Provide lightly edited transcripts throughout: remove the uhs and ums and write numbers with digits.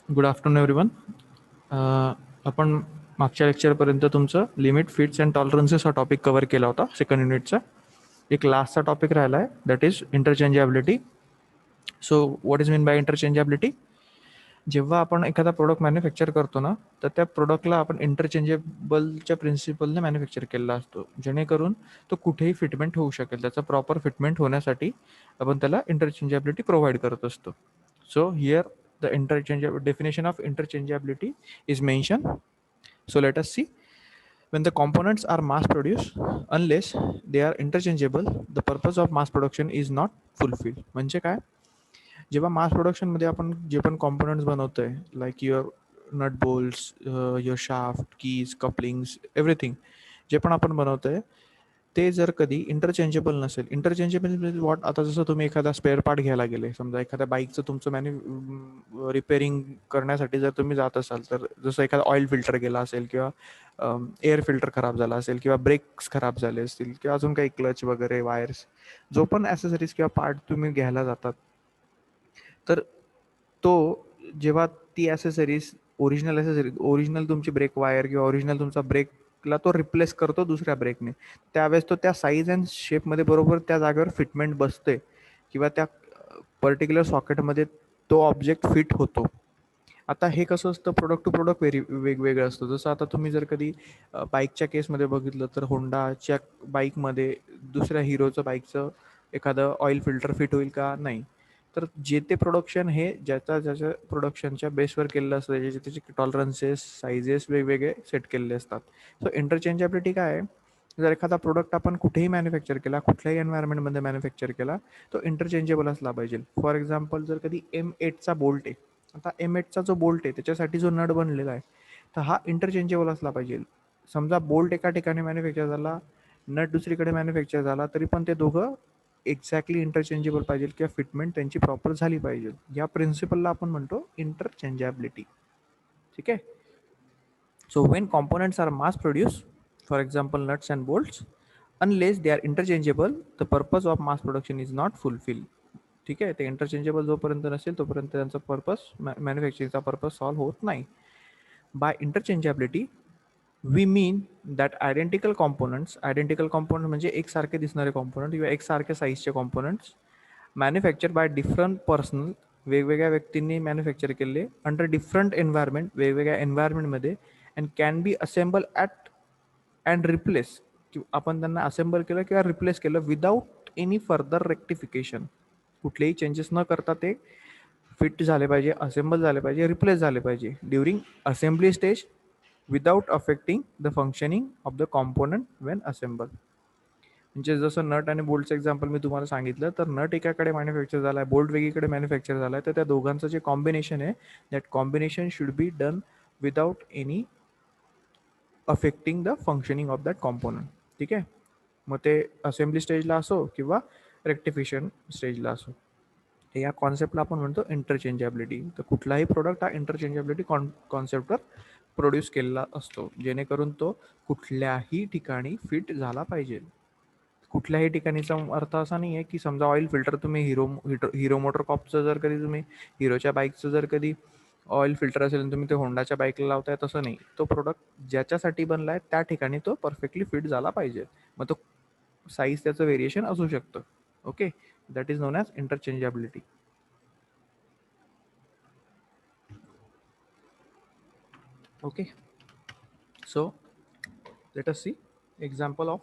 Good afternoon everyone. आपण मागच्या लेक्चरपर्यंत तुमचं लिमिट फिट्स अँड टॉलरन्सेस हा टॉपिक कव्हर केला होता सेकंड युनिटचा. एक लास्टचा टॉपिक राहिला आहे, that is interchangeability. So what is mean by interchangeability? जेव्हा आपण एखादा प्रोडक्ट मॅन्युफॅक्चर करतो ना, तर त्या प्रोडक्टला आपण इंटरचेंजेबलच्या प्रिन्सिपलने मॅन्युफॅक्चर केलेला असतो, जेणेकरून तो कुठेही फिटमेंट होऊ शकेल. त्याचा प्रॉपर फिटमेंट होण्यासाठी आपण त्याला इंटरचेंजेबिलिटी प्रोव्हाइड करत असतो. So here the interchangeable definition of interchangeability is mentioned. So let us see. When the components are mass produced, unless they are interchangeable, the purpose of mass production is not fulfilled. म्हणजे काय? जेव्हा mass production मध्ये आपण जे पण components बनवतोय, like your nut bolts, your shaft, keys, couplings, everything जे पण आपण बनवतोय, ते जर कधी इंटरचेंजेबल नसेल. Interchangeable what? आता जसं तुम्ही एखादा स्पेअर पार्ट घ्यायला गेले, समजा एखाद्या बाईकचं तुमचं रिपेअरिंग करण्यासाठी जर तुम्ही जात असाल, तर जसं एखादा ऑइल फिल्टर गेला असेल, किंवा एअर फिल्टर खराब झाला असेल, किंवा ब्रेक्स खराब झाले असतील, किंवा अजून काही क्लच वगैरे वायर्स, जो पण ॲसेसरीज किंवा पार्ट तुम्ही घ्यायला जातात, तर तो जेव्हा ती ॲसेसरीज ओरिजिनल तुमची ब्रेक वायर किंवा ओरिजिनल तुमचा ब्रेकला तो रिप्लेस करतो दुसऱ्या ब्रेकने, त्यावेळेस तो त्या साईज अँड शेपमध्ये बरोबर त्या जागेवर फिटमेंट बसते, किंवा त्या पर्टिक्युलर सॉकेटमध्ये तो ऑब्जेक्ट फिट होतो. आता हे कसं असतं, प्रोडक्ट टू प्रोडक्ट वेगवेगळं असतं. जसं आता तुम्ही जर कधी बाईकच्या केसमध्ये बघितलं, तर होंडाच्या बाईकमध्ये दुसऱ्या हिरोचं बाईकचं एखादं ऑइल फिल्टर फिट होईल का? नाही. तर जे ते प्रोडक्शन हे ज्याच्या प्रोडक्शनच्या बेसवर केलेलं असतं, ज्याचे त्याचे टॉलरन्सेस, सायझेस वेगवेगळे सेट केलेले असतात. सो इंटरचेंजेबिलिटी काय आहे? जर एखादा प्रोडक्ट आपण कुठेही मॅन्युफॅक्चर केला, कुठल्याही एन्व्हायरमेंटमध्ये मॅन्युफॅक्चर केला, तो इंटरचेंजेबल असला पाहिजे. फॉर एक्झाम्पल, जर कधी M8चा बोल्ट आहे, आता M8चा जो बोल्ट आहे त्याच्यासाठी जो नट बनलेला आहे, तर हा इंटरचेंजेबल असला पाहिजे. समजा बोल्ट एका ठिकाणी मॅन्युफॅक्चर झाला, नट दुसरीकडे मॅन्युफॅक्चर झाला, तरी पण ते दोघं एक्झॅक्टली इंटरचेंजेबल पाहिजे, किंवा फिटमेंट त्यांची प्रॉपर झाली पाहिजे. या प्रिन्सिपलला आपण म्हणतो इंटरचेंजेबिलिटी. ठीक आहे. So when components are mass produce, for example nuts and bolts, unless they are interchangeable, the purpose of mass production is not fulfil. ठीक आहे. ते इंटरचेंजेबल जोपर्यंत नसेल तोपर्यंत त्यांचा पर्पज, मॅन्युफॅक्चरिंगचा पर्पज सॉल्व्ह होत नाही. By interchangeability we mean that identical component म्हणजे एकसारखे दिसणारे कॉम्पोनंट किंवा एकसारख्या साईजचे components, manufacture by different personal, वेगवेगळ्या व्यक्तींनी मॅन्युफॅक्चर केले, अंडर डिफरंट एन्व्हायरमेंट, वेगवेगळ्या एन्व्हायरमेंटमध्ये, and can be assemble at and replace, आपण त्यांना असेंबल केलं किंवा रिप्लेस केलं विदाऊट एनी फर्दर रेक्टिफिकेशन. कुठलेही चेंजेस न करता ते फिट झाले पाहिजे, असेंबल झाले पाहिजे, रिप्लेस झाले पाहिजे during assembly stage, without affecting the functioning of the component Wien assemble. म्हणजे जसं नट आणि बोल्टचं एक्झाम्पल मी तुम्हाला सांगितलं, तर नट एकाकडे मॅन्युफॅक्चर झाला आहे, बोल्ट वेगळीकडे मॅन्युफॅक्चर झाला आहे, तर त्या दोघांचं जे कॉम्बिनेशन आहे, that combination should be done without any affecting the functioning of that component. ठीक आहे. मग ते असेंब्ली स्टेजला असो किंवा रेक्टिफिकेशन स्टेजला असो, या कॉन्सेप्टला आपण म्हणतो इंटरचेंजेबिलिटी. तर कुठलाही प्रोडक्ट हा इंटरचेंजेबिलिटी कॉन्सेप्टवर प्रोड्यूस केलेला असतो, जेणेकरून तो कुठल्याही ठिकाणी फिट झाला पाहिजे. कुठल्याही ठिकाणीचा अर्थ असा नाही आहे की समजा ऑइल फिल्टर तुम्ही हिरो मोटर कॉपचं जर कधी तुम्ही हिरोच्या बाईकचं जर कधी ऑइल फिल्टर असेल आणि तुम्ही ते होंडाच्या बाईकला लावताय, तसं नाही. तो प्रोडक्ट ज्याच्यासाठी बनला आहे त्या ठिकाणी तो परफेक्टली फिट झाला पाहिजे. मग तो साईज त्याचं व्हेरिएशन असू शकतं. Okay, that is known as interchangeability. Okay, so let us see example of.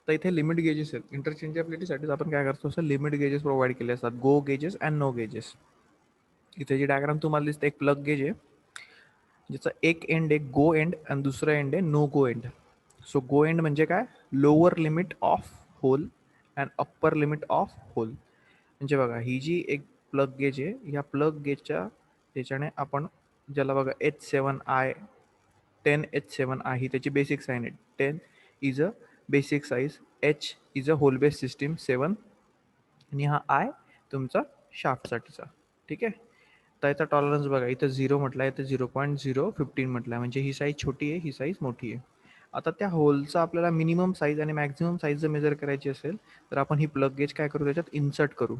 तर इथे लिमिट गेजेस आहेत. इंटरचेंजेबिलिटीसाठी आपण काय करतो, असं लिमिट गेजेस प्रोव्हाइड केले असतात, गो गेजेस अँड नो गेजेस. इथे जी डायग्राम तुम्हाला दिसते, एक प्लग गेज आहे, ज्याचा एक एंड आहे गो एंड आणि दुसरा एंड आहे no go end. So go end म्हणजे काय, lower limit of hole and upper limit of hole. म्हणजे बघा, ही जी एक प्लग गेज आहे, ह्या प्लग गेजच्या त्याच्याने आपण, ज्याला बघा H7i, 10H7i ही त्याची बेसिक साईन आहे. 10 is a basic size, H is a whole base system 7, आणि हा आय तुमचा शाफ्टसाठीचा. ठीक आहे. तर याचा टॉलरन्स बघा, इथं 0 म्हटलं आहे, इथं 0.015 म्हटलं आहे, म्हणजे ही साईज छोटी आहे, ही साईज मोठी आहे. आता त्या होलचा आपल्याला मिनिमम साईज आणि मॅक्झिमम साईज जर मेजर करायची असेल, तर आपण ही प्लग गेज काय करू, त्याच्यात इन्सर्ट करू.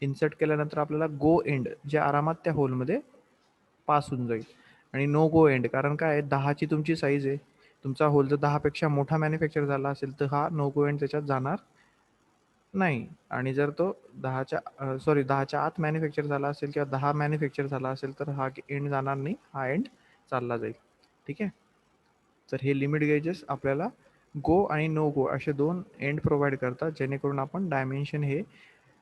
इन्सर्ट केल्यानंतर आपल्याला गो एंड जे आरामात त्या होलमध्ये पास होऊन जाईल. आणि नो गो एंड, कारण काय आहे, 10ची तुमची साईज आहे, तुमचा होल जर 10पेक्षा मोठा मॅन्युफॅक्चर झाला असेल तर हा नो गो एंड त्याच्यात जाणार नाही. आणि जर तो 10च्या आत मॅन्युफॅक्चर झाला असेल किंवा 10 मॅन्युफॅक्चर झाला असेल तर हा एंड जाणार नाही, हा एंड चालला जाईल. ठीक आहे. तर हे लिमिट गेजेस आपल्याला गो आणि नो गो असे दोन एंड प्रोव्हाइड करतात, जेणेकरून आपण डायमेन्शन हे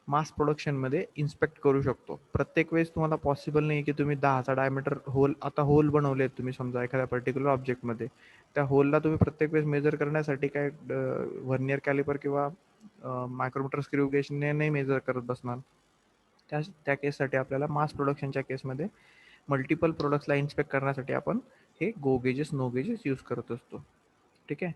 मास प्रोडक्शनमध्ये इन्स्पेक्ट करू शकतो. प्रत्येक वेळेस तुम्हाला पॉसिबल नाही की तुम्ही 10चा डायमीटर होल, आता होल बनवले आहेत तुम्ही समजा एखाद्या पर्टिक्युलर ऑब्जेक्टमध्ये, त्या होलला तुम्ही प्रत्येक वेळेस मेजर करण्यासाठी काय व्हर्नियर कॅलिपर किंवा मायक्रोमीटर स्क्रू गेजने नाही मेजर करत बसणार. त्या केससाठी आपल्याला मास प्रोडक्शनच्या केसमध्ये मल्टिपल प्रोडक्ट्सला इन्स्पेक्ट करण्यासाठी आपण हे go gauges no gauges use करत असतो. ठीक आहे.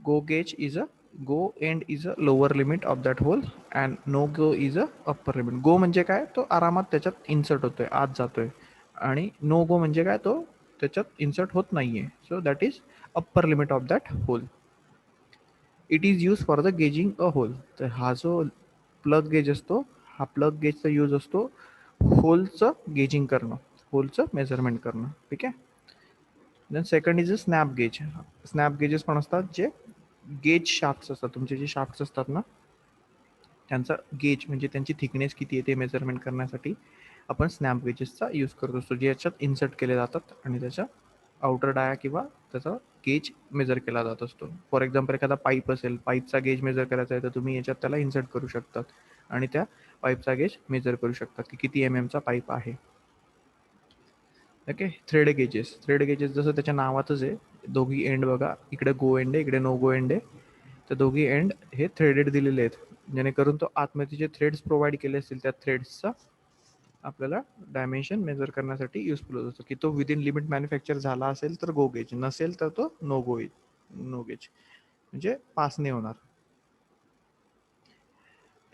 Go gauge is a go end is a lower limit of that hole and no go is a upper limit. Go म्हणजे काय, तो आरामात त्याच्यात इन्सर्ट होतोय, आत जातोय. आणि नो गो म्हणजे काय, तो त्याच्यात इन्सर्ट होत नाहीये. So that is upper limit of that hole. It is use for the gauging a hole. तर हा जो प्लग गेज असतो, हा प्लग गेजचा यूज असतो होलचं गेजिंग करणं, होलचं मेजरमेंट करणं. ठीक आहे. Then second is a snap gauge. Snap gauges पण असतात जे गेज शाफ्ट्स असतात. तुमचे जे शाफ्ट्स असतात ना, त्यांचा गेज म्हणजे त्यांची थिकनेस किती आहे ते मेजरमेंट करण्यासाठी आपण स्नॅप गेजेसचा यूज करत असतो, जे याच्यात इन्सर्ट केले जातात आणि त्याच्या आउटर डाया किंवा त्याचा गेज मेजर केला जात असतो. फॉर एक्झाम्पल एखादा पाईप असेल, पाईपचा गेज मेजर करायचा आहे तर तुम्ही याच्यात त्याला इन्सर्ट करू शकतात आणि त्या पाईपचा गेज मेजर करू शकतात की किती चा पाईप आहे. Okay. Thread gauges. Thread gauges जसं त्याच्या नावातच आहे, दोघी एंड बघा, इकडे गो एंड आहे, इकडे नो गो एंड आहे. तर दोघी एंड हे थ्रेडेड दिलेले आहेत, जेणेकरून तो आतमध्ये जे थ्रेड्स प्रोव्हाइड केले असतील त्या थ्रेड्सचा आपल्याला डायमेन्शन मेजर करण्यासाठी युजफुल होत असतो. की तो विदिन लिमिट मॅन्युफॅक्चर झाला असेल तर गो गेज, नसेल तर तो नो गेज म्हणजे पास नाही होणार.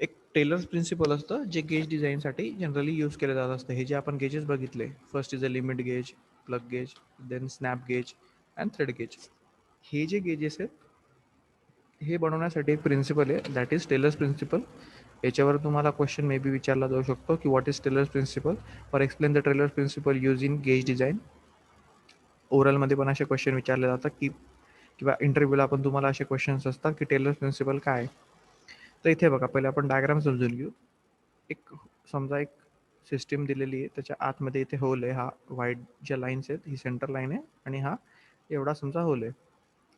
एक टेलर्स प्रिन्सिपल असतं जे गेज डिझाईनसाठी जनरली यूज केलं जात असतं. हे जे आपण गेजेस बघितले, first is a limit gauge, plug gauge, then snap gauge and thread gauge. हे जे गेजेस आहेत हे बनवण्यासाठी एक प्रिन्सिपल आहे, दॅट इज टेलर्स प्रिन्सिपल. याच्यावर तुम्हाला क्वेश्चन मे बी विचारला जाऊ शकतो की what is Taylor's principle, for explain the Taylor's principle use in gauge design. ओरलमध्ये पण असे क्वेश्चन विचारले जातात की किंवा इंटरव्ह्यूला पण तुम्हाला असे क्वेश्चन्स असतात की टेलर्स प्रिन्सिपल काय आहे. तर इथे बघा, पहिले आपण डायग्राम समजून घेऊ. एक समजा एक सिस्टीम दिलेली आहे, त्याच्या आतमध्ये इथे होल आहे, हा व्हाईट ज्या लाईन्स आहेत ही सेंटर लाईन आहे आणि हा एवढा समजा होल आहे.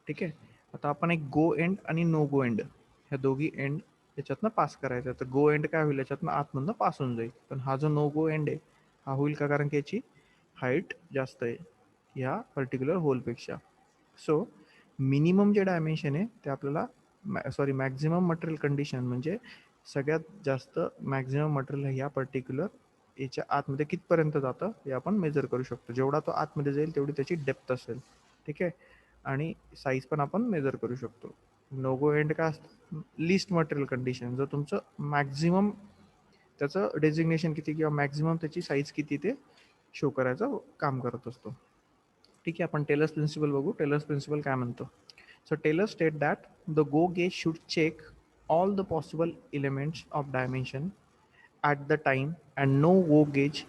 ठीक आहे. आता आपण एक गो एंड आणि नो गो एंड ह्या दोघी एंड याच्यातनं पास करायचं. तर गो एंड काय होईल, याच्यातनं आतमधनं पास होऊन जाईल. पण हा जो नो गो एंड आहे हा होईल का, कारण की याची हाईट जास्त आहे ह्या पर्टिक्युलर होलपेक्षा. सो मिनिमम जे डायमेन्शन आहे ते आपल्याला मॅक्झिमम मटेरियल कंडिशन म्हणजे सगळ्यात जास्त मॅक्झिमम मटेरियल ह्या पर्टिक्युलर याच्या आतमध्ये कितपर्यंत जातं हे आपण मेजर करू शकतो. जेवढा तो आतमध्ये जाईल तेवढी त्याची डेप्थ असेल. ठीक आहे. आणि साईज पण आपण मेजर करू शकतो. नो गो एंड काय असतं, लिस्ट मटेरियल कंडिशन, जर तुमचं मॅक्झिमम त्याचं डेझिग्नेशन किती किंवा मॅक्झिमम त्याची साईज किती ते शो करायचं काम करत असतो. ठीक आहे. आपण टेलर्स प्रिन्सिपल बघू. टेलर्स प्रिन्सिपल काय म्हणतो. So Taylor state that the go gauge should check all the possible elements of dimension at the time and no go gauge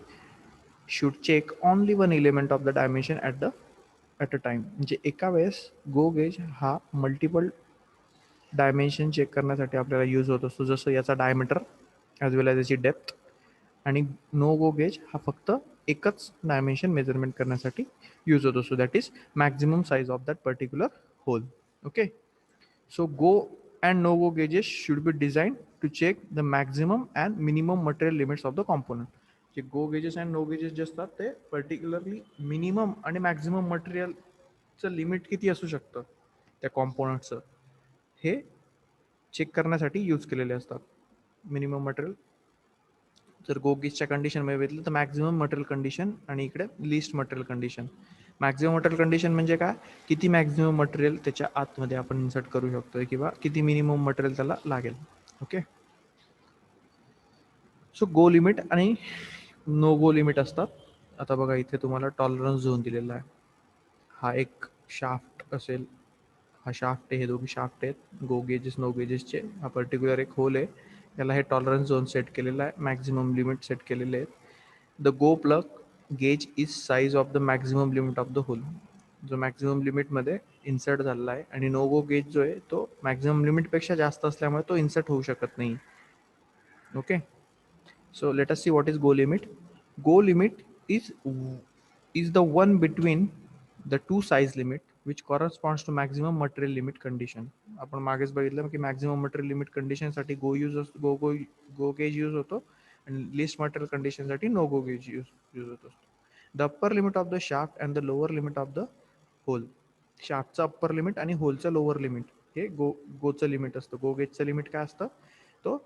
should check only one element of the dimension at a time. म्हणजे एका वेळेस go gauge हा multiple dimension check करण्यासाठी आपल्याला use होत असतो, जसं याचा डायमीटर ॲज वेल ॲज याची डेप्थ. आणि नो गो गेज हा फक्त एकच डायमेन्शन मेजरमेंट करण्यासाठी यूज होत असतो, that is maximum size of that particular hole. Okay. So go and no go gauges should be designed to check the maximum and minimum material limits of the component. जे गो gauges and no gauges जे असतात ते particularly minimum आणि maximum मटेरियलचं limit किती असू शकतं त्या कॉम्पोनंटचं हे चेक करण्यासाठी यूज केलेले असतात. मिनिमम मटेरियल जर गो गेजच्या कंडिशनमध्ये बघितलं तर मॅक्झिमम मटेरियल कंडिशन आणि इकडे list material condition. Maximum material condition म्हणजे काय, किती मॅक्झिमम मटेरियल त्याच्या आतमध्ये आपण इन्सर्ट करू शकतोय किंवा किती मिनिमम मटेरियल त्याला लागेल. ओके. सो गो लिमिट आणि नो गो लिमिट असतात. आता बघा इथे तुम्हाला टॉलरन्स झोन दिलेला आहे. हा एक शाफ्ट असेल, हा शाफ्ट आहे, हे दोघी शाफ्ट आहेत गो गेजेस नो गेजेसचे. हा पर्टिक्युलर एक होल आहे, याला हे टॉलरन्स झोन सेट केलेला आहे, मॅक्झिमम लिमिट सेट केलेले आहेत. The go plug gauge is size of the maximum limit of the hole, जो मॅक्झिमम लिमिटमध्ये इन्सर्ट झालेला आहे, आणि नो गो गेज जो आहे तो मॅक्झिमम लिमिटपेक्षा जास्त असल्यामुळे तो इन्सर्ट होऊ शकत नाही. Okay, so let us see what is go limit. Go limit is the one between the two size limit which corresponds to maximum material limit condition. आपण मागेच बघितलं की मॅक्झिमम मटेरियल लिमिट कंडिशन साठी go use go gauge use होतो, आणि list material condition साठी no go gauge use होत असतो. The upper limit of the shaft and the lower limit of the hole. शाफ्टचं अप्पर लिमिट आणि होलचं lower limit हे गोचं लिमिट असतं. गो गेजचं लिमिट काय असतं, तो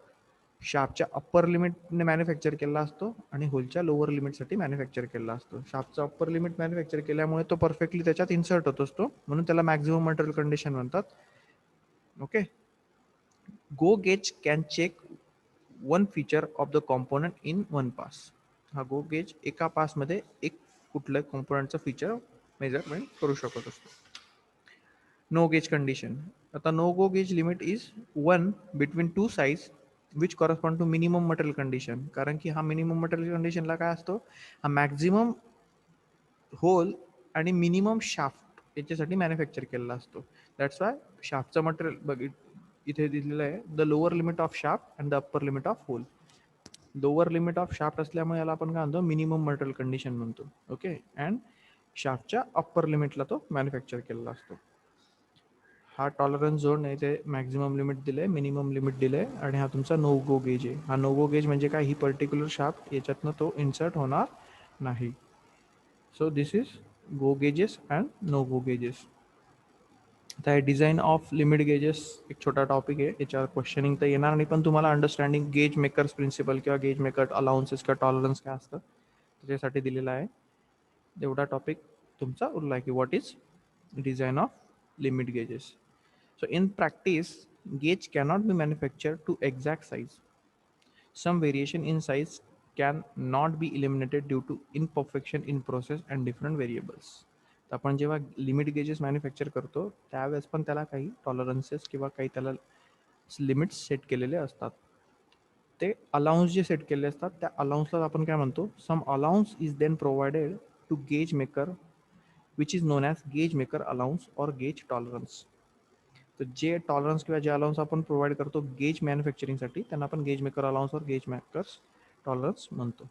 शाफ्टच्या अप्पर लिमिटने मॅन्युफॅक्चर केला असतो आणि होलच्या लोअर लिमिटसाठी मॅन्युफॅक्चर केला असतो. शाफ्टचा अप्पर लिमिट मॅन्युफॅक्चर केल्यामुळे तो परफेक्टली त्याच्यात इन्सर्ट होत असतो, म्हणून त्याला मॅक्झिमम मटेरियल कंडिशन म्हणतात. Okay, go gauge can check one feature of the component in one pass. हा गो गेज एका पासमध्ये एक कुठल्या कॉम्पोनंटचं फीचर मेजरमेंट करू शकत असतो. No gauge condition. आता no go gauge limit is one between two size which correspond to minimum material condition. कारण की हा मिनिमम मटेरियल कंडिशनला काय असतो, हा मॅक्झिमम होल आणि मिनिमम शाफ्ट याच्यासाठी मॅन्युफॅक्चर केलेला असतो. दॅट्स वाय शाफ्टचं मटेरियल बघ इथे दिलेलं आहे, the lower limit of shaft and the upper limit of hole. Lower limit of shaft असल्यामुळे याला आपण काय म्हणतो, मिनिमम मटेरियल कंडिशन म्हणतो. ओके, अँड शाफ्टच्या अप्पर लिमिटला तो मॅन्युफॅक्चर केलेला असतो. हा टॉलरन्स झोन आहे, ते मॅक्झिमम लिमिट दिले, मिनिमम लिमिट दिले, आणि हा तुमचा नो गो गेज आहे. हा नो गो गेज म्हणजे काय, ही पर्टिक्युलर शाफ्ट याच्यातनं तो इन्सर्ट होणार नाही. So this is go gauges and no go gauges. आता हे डिझाईन ऑफ लिमिट गेजेस एक छोटा टॉपिक आहे, याच्यावर क्वेश्चनिंग तर येणार नाही, पण तुम्हाला अंडरस्टँडिंग गेज मेकर्स प्रिन्सिपल किंवा गेज मेकर अलाउन्सेस किंवा टॉलरन्स काय असतं त्याच्यासाठी दिलेला आहे. एवढा टॉपिक तुमचा उरला आहे की what is design of limit gauges. So in practice, gauge cannot be manufactured to exact size. Some variation in size can not be eliminated due to imperfection in process and different variables. तर आपण जेव्हा limit gauges manufacture करतो त्यावेळेस पण त्याला काही टॉलरन्सेस किंवा काही त्याला लिमिट्स सेट केलेले असतात. ते अलाउन्स जे सेट केले असतात त्या अलाउन्सला आपण काय म्हणतो, some allowance is then provided to gauge maker which is known as gauge maker allowance और गेज टॉलरन्स. तर जे टॉलरन्स किंवा जे अलाउन्स आपण प्रोव्हाइड करतो गेज मॅन्युफॅक्चरिंगसाठी त्यांना आपण गेज मेकर अलाउन्स और गेज मेकर्स टॉलरन्स म्हणतो.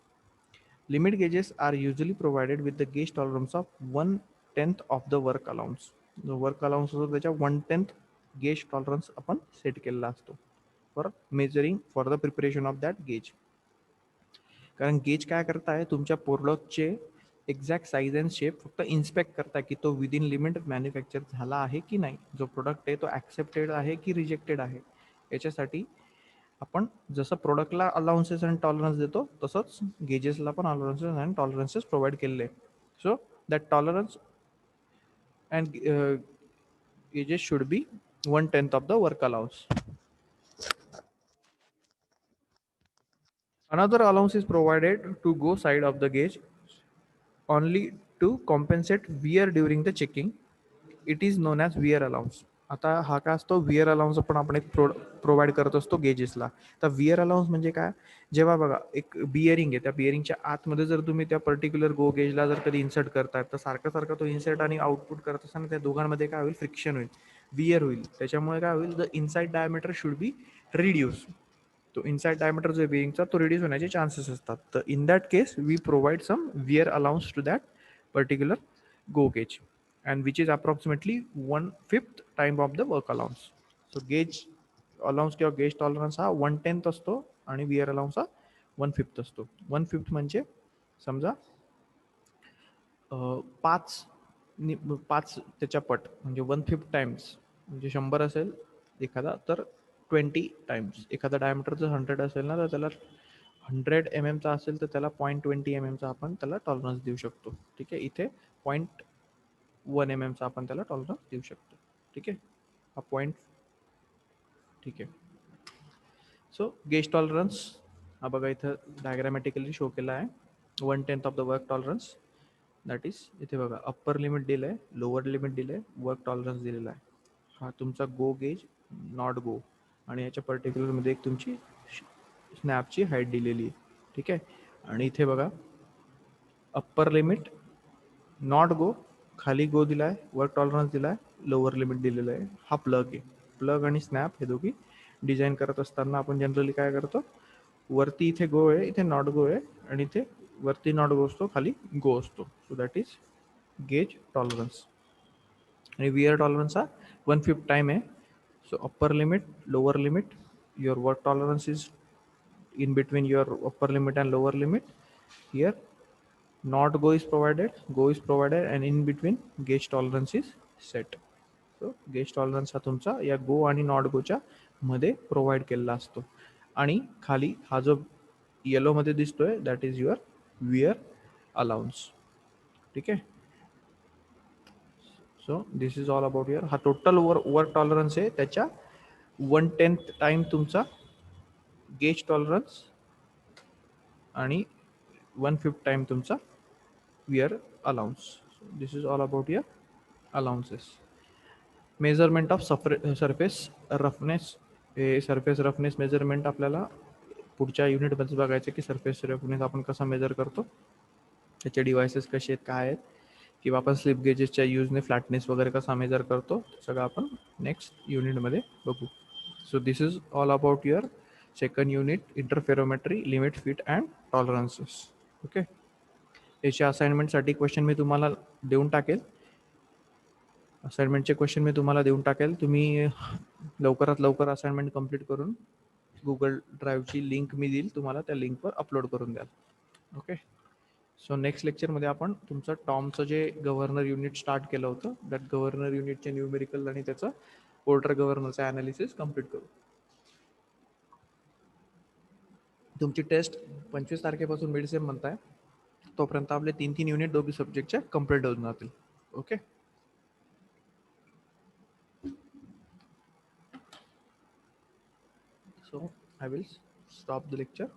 Limit gauges are usually provided with the gauge tolerance of 1/10 of the work allowance. जो वर्क अलाउन्स असतो त्याच्या 1/10 गेज टॉलरन्स आपण सेट केलेला असतो for measuring for the preparation of that gauge. कारण gauge काय करताय, तुमच्या प्रोडक्टचे एक्झॅक्ट साईज अँड शेप फक्त इन्स्पेक्ट करता की तो विदिन लिमिट मॅन्युफॅक्चर झाला आहे की नाही, जो प्रोडक्ट आहे तो ॲक्सेप्टेड आहे की रिजेक्टेड आहे. याच्यासाठी आपण जसं प्रोडक्टला अलाउन्सेस अँड टॉलरन्स देतो तसंच गेजेसला पण अलाउन्सेस अँड टॉलरन्सेस प्रोव्हाइड केलेले आहे. So that tolerance and gauges should be 1/10 of the work allowance. Another allowance is provided to go side of the gauge only to compensate wear during the checking. It is known as wear allowance. आता हा काय असतो, where allowance आपण एक provide करत असतो गेजेसला. तर where allowance म्हणजे काय, जेव्हा बघा एक बिअरिंग आहे, त्या बिअरिंगच्या आतमध्ये जर तुम्ही त्या पर्टिक्युलर गो गेजला जर कधी इन्सर्ट करताय तर सारखा सारखा तो इन्सर्ट आणि आउटपुट करत असताना त्या दोघांमध्ये काय होईल, फ्रिक्शन होईल, विअर होईल. त्याच्यामुळे काय होईल, the inside diameter should be reduce. तो इनसाइड डायमीटर जो बिअरिंगचा तो रिड्यूस होण्याचे चान्सेस असतात. तर in that case we provide some wear allowance to that particular go gauge and which is approximately 1/5 time of the work allowance. So gauge allowance किंवा gauge tolerance हा 1/10 असतो आणि विअर अलाउन्स हा 1/5 असतो. 1/5 म्हणजे समजा 5 5 त्याच्या पट म्हणजे 1/5 टाइम्स, म्हणजे 100 असेल एखादा तर 20 टाइम्स. एखादा डायमीटर जर 100 असेल ना तर त्याला 100 mm चा असेल तर त्याला 0.20 mm चा आपण त्याला टॉलरन्स देऊ शकतो. ठीक आहे, इथे 0.1 mm चा आपण त्याला टॉलरन्स देऊ शकतो. ठीक आहे, हा पॉईंट. ठीक आहे, सो गेज टॉलरन्स हा बघा इथं डायग्रामॅटिकली शो केला आहे. 1/10 of the work tolerance that is इथे बघा अप्पर लिमिट दिलं आहे, लोअर लिमिट दिलं आहे, वर्क टॉलरन्स दिलेला आहे. हा तुमचा गो गेज, नॉट गो, आणि याच्या पर्टिक्युलरमध्ये एक तुमची स्नॅपची हाईट दिलेली आहे. ठीक आहे. आणि इथे बघा अप्पर लिमिट नॉट गो, खाली गो दिला आहे, वर्क टॉलरन्स दिला आहे, लोअर लिमिट दिलेलं आहे. हा प्लग आहे. प्लग आणि स्नॅप हे दोघी डिझाईन करत असताना आपण जनरली काय करतो, वरती इथे गो आहे, इथे नॉट गो आहे, आणि इथे वरती नॉट गो असतो, खाली गो असतो. So that is gauge tolerance. आणि विअर टॉलरन्स हा 1/5 टाइम आहे. So upper limit, lower limit, your work tolerance is in between your upper limit and lower limit. Here not go is provided, go is provided, and in between gauge tolerance is set. So gauge tolerance हा तुमचा या गो आणि not गोच्या मध्ये provide केलेला असतो. आणि खाली हा जो येलो मध्ये दिसतोय that is your wear allowance. ठीक आहे. So this is all about your, हा टोटल वर्क टॉलरन्स आहे, त्याच्या 1/10 टाइम तुमचा गेज टॉलरन्स आणि 1/5 टाइम तुमचा wear allowance. This is all about your allowances. Measurement of surface roughness, हे सरफेस रफनेस मेजरमेंट आपल्याला पुढच्या युनिटमध्ये बघायचं की सरफेस रफनेस आपण कसा मेजर करतो, त्याचे डिव्हायसेस कसे आहेत, काय आहेत, किंवा आपण स्लिप गेजेसच्या यूजने फ्लॅटनेस वगैरे कसा मेजर करतो, सगळं आपण नेक्स्ट युनिटमध्ये बघू. So this is all about your second unit, interferometry, limit, fit and tolerances. Okay. याच्या असाइनमेंटसाठी क्वेश्चन मी तुम्हाला देऊन टाकेल. असाइनमेंटचे क्वेश्चन मी तुम्हाला देऊन टाकेल. तुम्ही लवकरात लवकर असाइनमेंट कंप्लीट करून गुगल ड्राईव्हची लिंक मी देईल तुम्हाला, त्या लिंकवर अपलोड करून द्याल. ओके. सो नेक्स्ट लेक्चरमध्ये आपण तुमचं टॉमचं जे गव्हर्नर युनिट स्टार्ट केलं होतं, दॅट गव्हर्नर युनिटचे न्यूमेरिकल आणि त्याचं पोर्टर गव्हर्नरचं ॲनालिसिस कंप्लीट करू. तुमची टेस्ट 25 तारखेपासून मिड सेम म्हणताय, तोपर्यंत आपले 3 युनिट दोघी सब्जेक्टच्या कंप्लीट होऊन जातील. Okay. So I will stop the lecture.